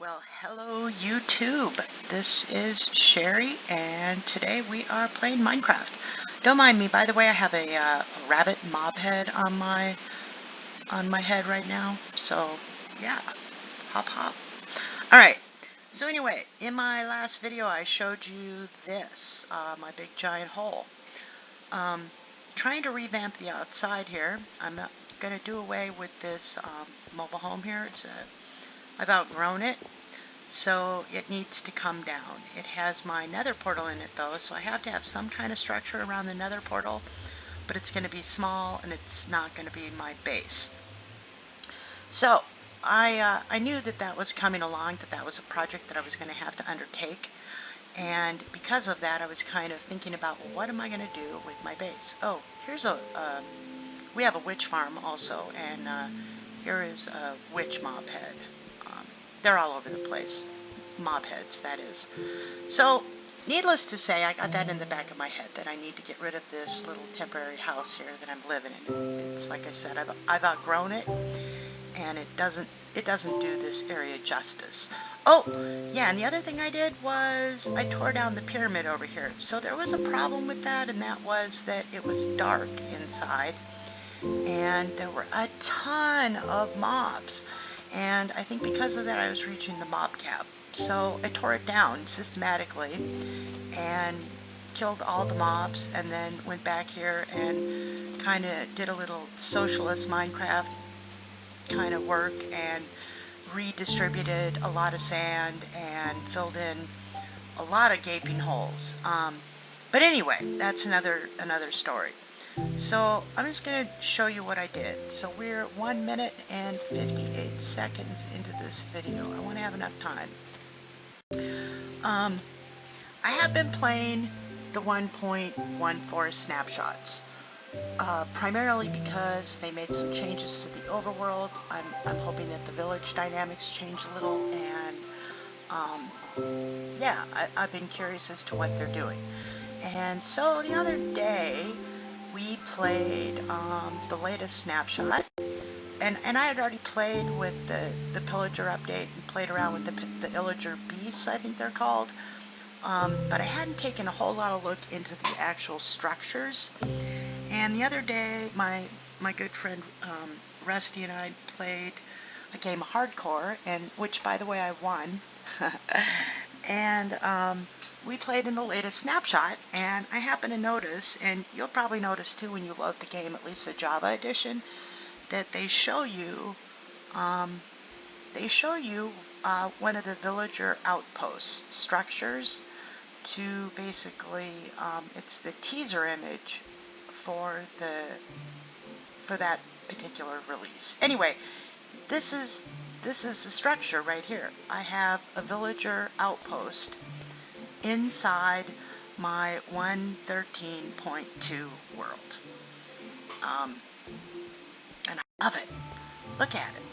Well, hello YouTube. This is Cherie, and today we are playing Minecraft. Don't mind me, by the way. I have a rabbit mob head on my head right now. So yeah, hop hop. All right. So anyway, in my last video, I showed you this, my big giant hole. Trying to revamp the outside here. I'm not gonna do away with this mobile home here. I've outgrown it. So it needs to come down. It has my nether portal in it though, so I have to have some kind of structure around the nether portal, but it's going to be small and it's not going to be my base. So I knew that was coming along, that was a project that I was going to have to undertake, and because of that I was kind of thinking about, well, what am I going to do with my base? Oh, here's we have a witch farm also, and here is a witch mob head. They're all over the place. Mob heads, that is. So, needless to say, I got that in the back of my head that I need to get rid of this little temporary house here that I'm living in. It's like I said, I've outgrown it, and it doesn't do this area justice. Oh, yeah, and the other thing I did was I tore down the pyramid over here. So there was a problem with that, and that was that it was dark inside, and there were a ton of mobs. And I think because of that I was reaching the mob cap. So I tore it down systematically and killed all the mobs, and then went back here and kind of did a little socialist Minecraft kind of work and redistributed a lot of sand and filled in a lot of gaping holes. But anyway, that's another story. So I'm just going to show you what I did. So we're 1 minute and 58 seconds into this video. I want to have enough time. I have been playing the 1.14 snapshots, primarily because they made some changes to the overworld. I'm hoping that the village dynamics change a little, and yeah, I've been curious as to what they're doing. And so the other day, we played the latest snapshot, and I had already played with the pillager update and played around with the Illager beasts, I think they're called, but I hadn't taken a whole lot of look into the actual structures. And the other day, my good friend Rusty and I played a game of hardcore, and which, by the way, I won. And we played in the latest snapshot, and I happen to notice, and you'll probably notice too when you load the game, at least the Java edition, that they show you one of the villager outpost structures to basically it's the teaser image for that particular release. Anyway, this is the structure right here. I have a villager outpost inside my 1.13.2 world. And I love it. Look at it.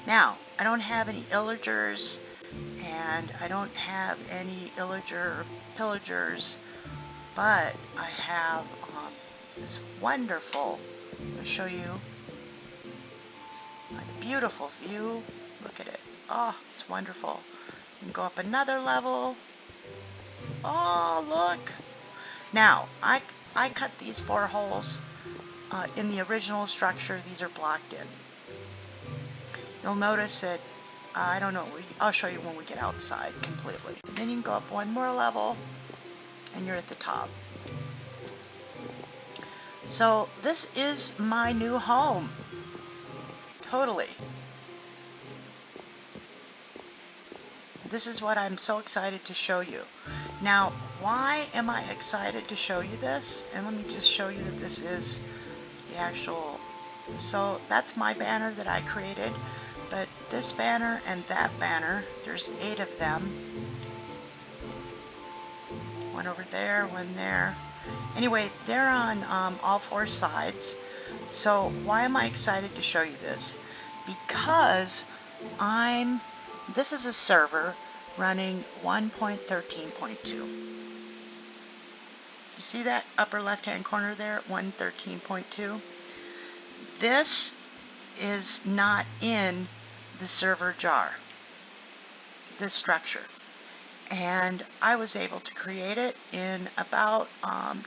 Now, I don't have any illagers, and I don't have any illager pillagers, but I have this wonderful, I'll show you, a beautiful view. Look at it. Oh, it's wonderful. You can go up another level. Oh, look. Now, I cut these 4 holes in the original structure. These are blocked in. You'll notice that, I don't know, I'll show you when we get outside completely. Then you can go up 1 more level, and you're at the top. So this is my new home. Totally. This is what I'm so excited to show you. Now, why am I excited to show you this? And let me just show you that this is the actual... So that's my banner that I created. But this banner and that banner, there's 8 of them. One over there, one there. Anyway, they're on all 4 sides. So why am I excited to show you this? Because this is a server running 1.13.2. You see that upper left-hand corner there, 1.13.2? This is not in the server jar. this structure. And I was able to create it in about,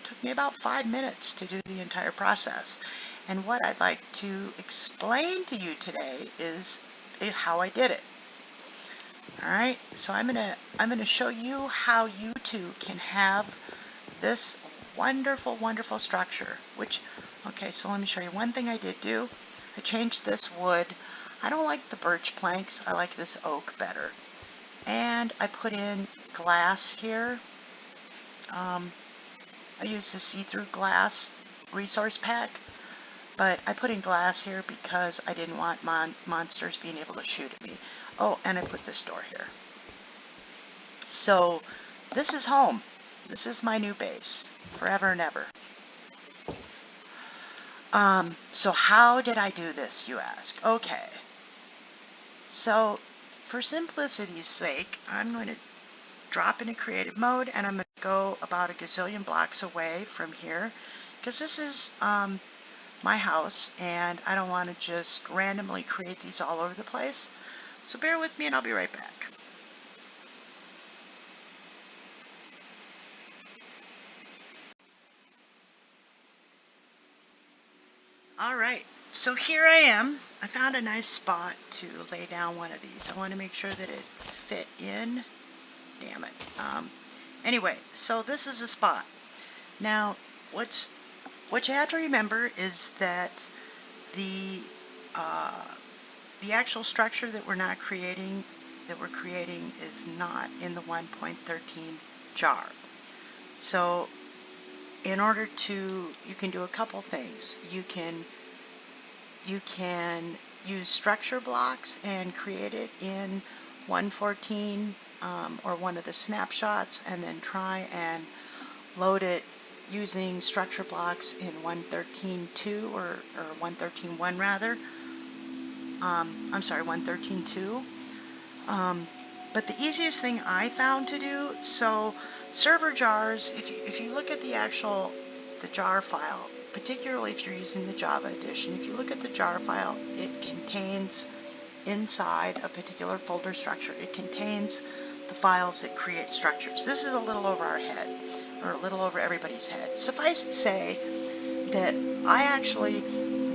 took me about 5 minutes to do the entire process. And what I'd like to explain to you today is how I did it. All right, so I'm gonna show you how you too can have this wonderful, wonderful structure. Okay, so let me show you one thing I did do. I changed this wood. I don't like the birch planks. I like this oak better. And I put in glass here. I used the see-through glass resource pack, but I put in glass here because I didn't want monsters being able to shoot at me. Oh, and I put this door here. So this is home. This is my new base, forever and ever. So how did I do this, you ask? Okay. So for simplicity's sake, I'm going to drop into creative mode, and I'm going to go about a gazillion blocks away from here, because this is my house, and I don't want to just randomly create these all over the place. So bear with me, and I'll be right back. All right, so here I am. I found a nice spot to lay down one of these. I want to make sure that it fit in. Damn it. Anyway, so this is a spot. Now, what you have to remember is that the actual structure that we're creating is not in the 1.13 jar. So in order to, you can do a couple things. You can use structure blocks and create it in 114 or one of the snapshots, and then try and load it using structure blocks in 113.2 or 113.1 rather. I'm sorry, 113.2. But the easiest thing I found to do, so server jars, if you look at the jar file, particularly if you're using the Java edition, if you look at the jar file, it contains inside a particular folder structure, it contains the files that create structures. This is a little over our head, or a little over everybody's head. Suffice to say that I actually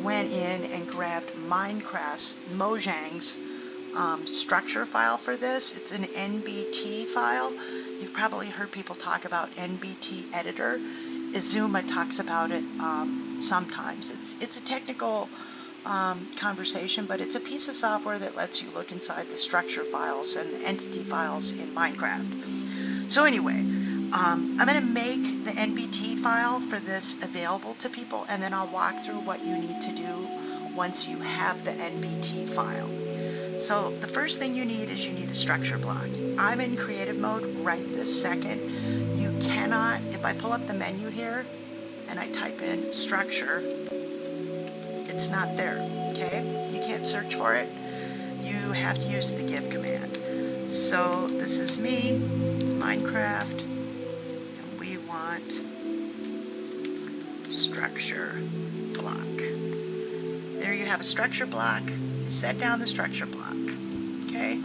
went in and grabbed Mojang's structure file for this. It's an NBT file. You've probably heard people talk about NBT editor. Izuma talks about it sometimes. It's a technical conversation, but it's a piece of software that lets you look inside the structure files and the entity files in Minecraft. So anyway, I'm going to make the NBT file for this available to people, and then I'll walk through what you need to do once you have the NBT file. So the first thing you need is a structure block. I'm in creative mode right this second. You cannot, if I pull up the menu here and I type in structure, it's not there, okay? You can't search for it. You have to use the give command. So this is me, it's Minecraft, and we want structure block. There you have a structure block. You set down the structure block, okay?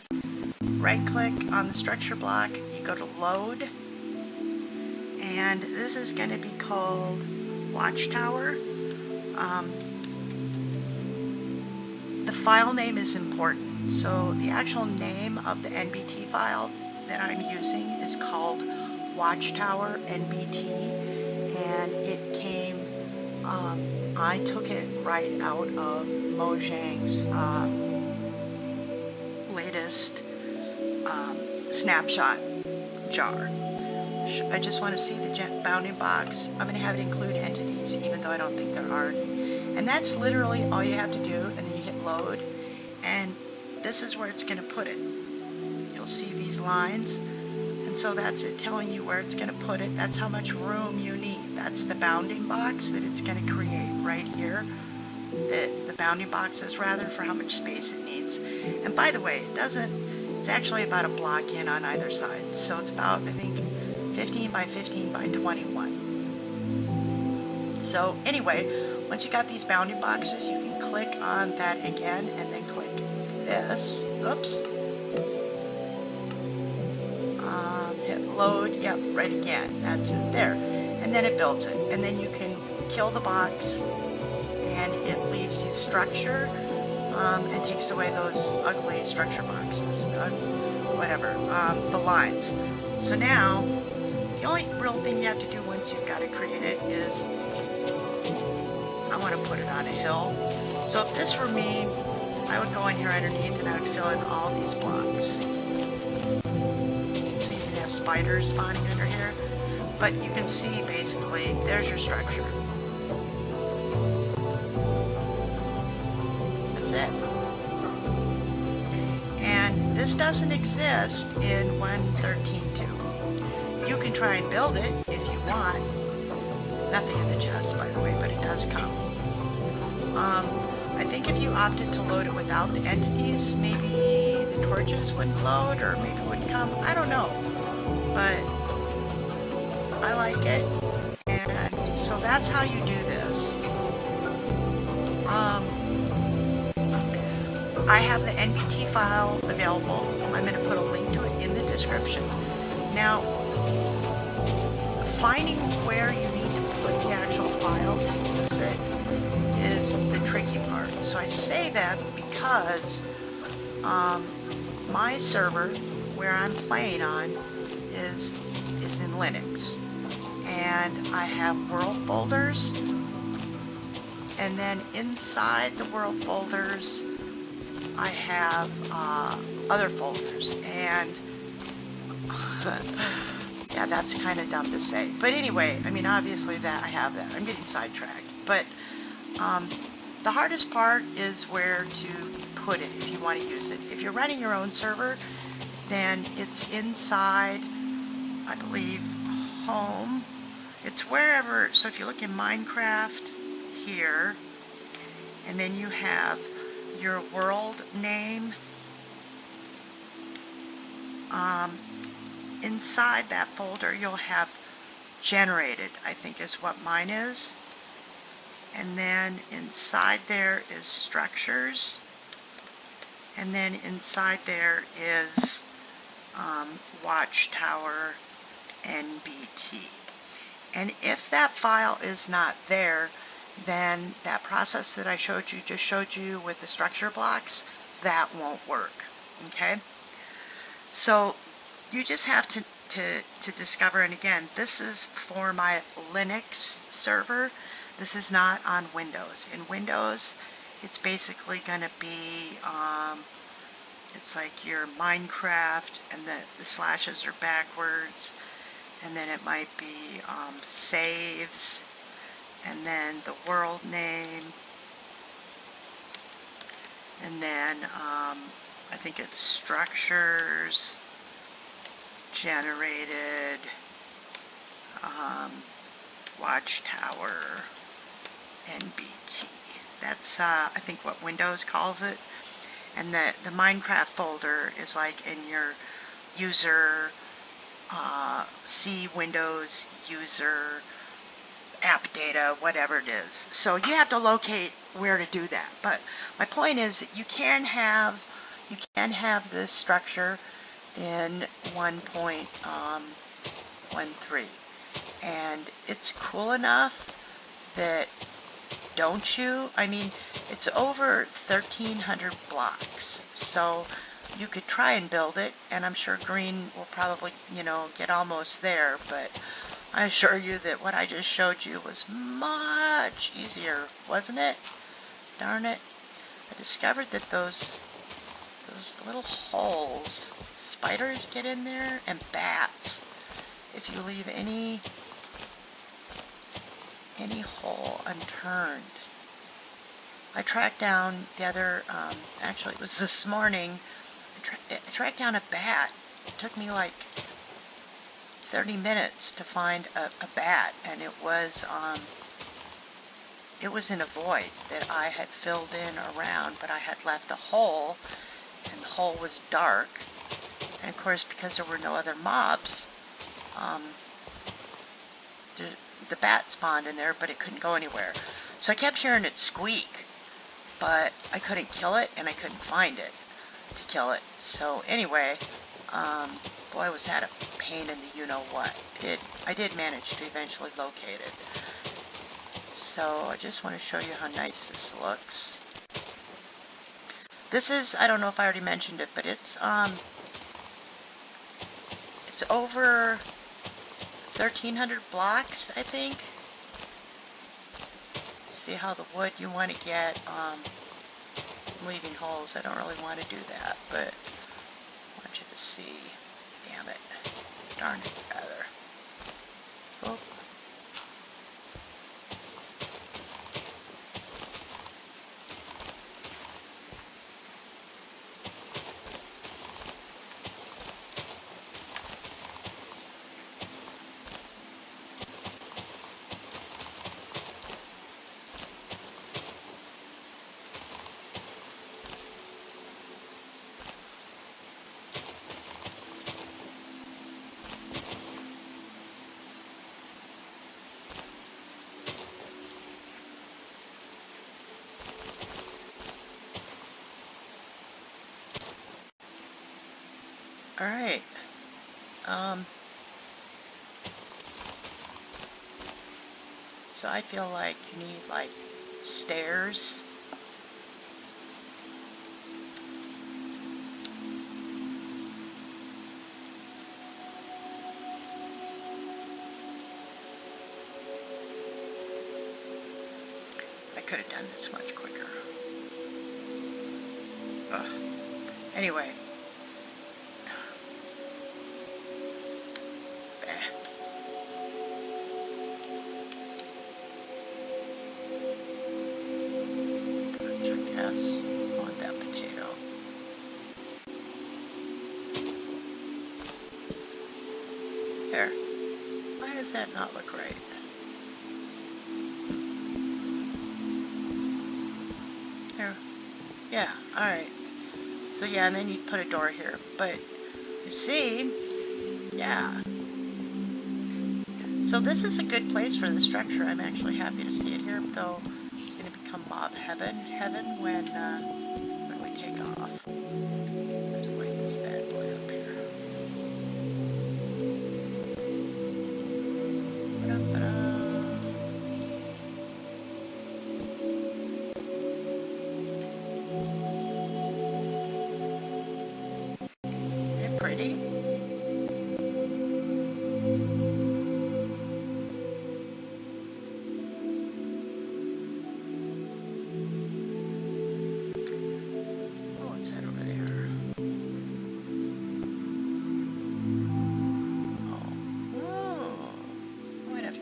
Right click on the structure block, you go to load, and this is going to be called Watchtower. The file name is important. So the actual name of the NBT file that I'm using is called watchtower.nbt, and it came, I took it right out of Mojang's latest snapshot jar. I just want to see the bounding box. I'm going to have it include entities, even though I don't think there are any. And that's literally all you have to do, and then you hit load, and this is where it's going to put it. You'll see these lines, and so that's it telling you where it's going to put it. That's how much room you need. That's the bounding box that it's going to create right here. The bounding boxes rather, for how much space it needs. And by the way, it's actually about a block in on either side. So it's about, I think, 15 by 15 by 21. So anyway, once you got these bounding boxes, you can click on that again and then click this. Oops. load, yep, right again, that's it there. And then it builds it. And then you can kill the box and it leaves the structure and takes away those ugly structure boxes, whatever, the lines. So now, the only real thing you have to do once you've got it created is, I want to put it on a hill. So if this were me, I would go in here underneath and I would fill in all these blocks. So you can have spiders spawning under here. But you can see basically, there's your structure. That's it. And this doesn't exist in 1.13.2. You can try and build it if you want. Nothing in the chest, by the way, but it does come. I think if you opted to load it without the entities, maybe the torches wouldn't load, or maybe it wouldn't come. I don't know. But I like it. And so that's how you do this. I have the NBT file available. I'm going to put a link to it in the description. Now, finding where you need to put the actual file to use it is the tricky part. So I say that because my server, where I'm playing on, is in Linux. And I have world folders. And then inside the world folders, I have other folders. And yeah, that's kind of dumb to say. But anyway, I mean, obviously that I have that. I'm getting sidetracked. But the hardest part is where to put it if you want to use it. If you're running your own server, then it's inside, I believe, home. It's wherever. So if you look in Minecraft here, and then you have your world name. Inside that folder, you'll have generated, I think is what mine is. And then inside there is structures. And then inside there is watchtower.nbt. And if that file is not there, then that process that I just showed you with the structure blocks, that won't work. Okay? So you just have to discover, and again, this is for my Linux server. This is not on Windows. In Windows, it's basically going to be, it's like your Minecraft, and the slashes are backwards, and then it might be saves, and then the world name, and then I think it's structures, generated, watchtower, NBT. That's I think what Windows calls it. And the Minecraft folder is like in your user, C Windows user, app data, whatever it is. So you have to locate where to do that. But my point is that you can have this structure in 1.13, and it's cool enough that, don't you? I mean, it's over 1,300 blocks, so you could try and build it, and I'm sure green will probably, get almost there, but I assure you that what I just showed you was much easier, wasn't it? Darn it. I discovered that those little holes, spiders get in there, and bats. If you leave any hole unturned. I tracked down the other, actually it was this morning, I tracked down a bat. It took me like 30 minutes to find a bat, and it was in a void that I had filled in around, but I had left a hole, and the hole was dark, and of course because there were no other mobs, the bat spawned in there, but it couldn't go anywhere. So I kept hearing it squeak, but I couldn't kill it, and I couldn't find it to kill it. So anyway, Boy, was that a pain in the you-know-what. I did manage to eventually locate it. So I just want to show you how nice this looks. This is, I don't know if I already mentioned it, but it's over 1,300 blocks, I think. See how the wood you want to get, leaving holes. I don't really want to do that, but I want you to see. Damn it. Darn it, rather. Oh. Alright, so I feel like you need, like, stairs. I could have done this much quicker. Ugh. Anyway. Yes, I want that potato. There. Why does that not look right? There. Yeah, alright. So yeah, and then you'd put a door here. But, you see, yeah. So this is a good place for the structure. I'm actually happy to see it here, though it's going to become mob heaven when we take off. Let's light this bad boy up here. Isn't it pretty?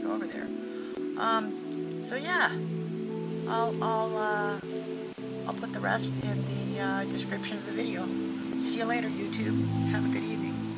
Over there. So yeah, I'll put the rest in the description of the video. See you later, YouTube. Have a good evening.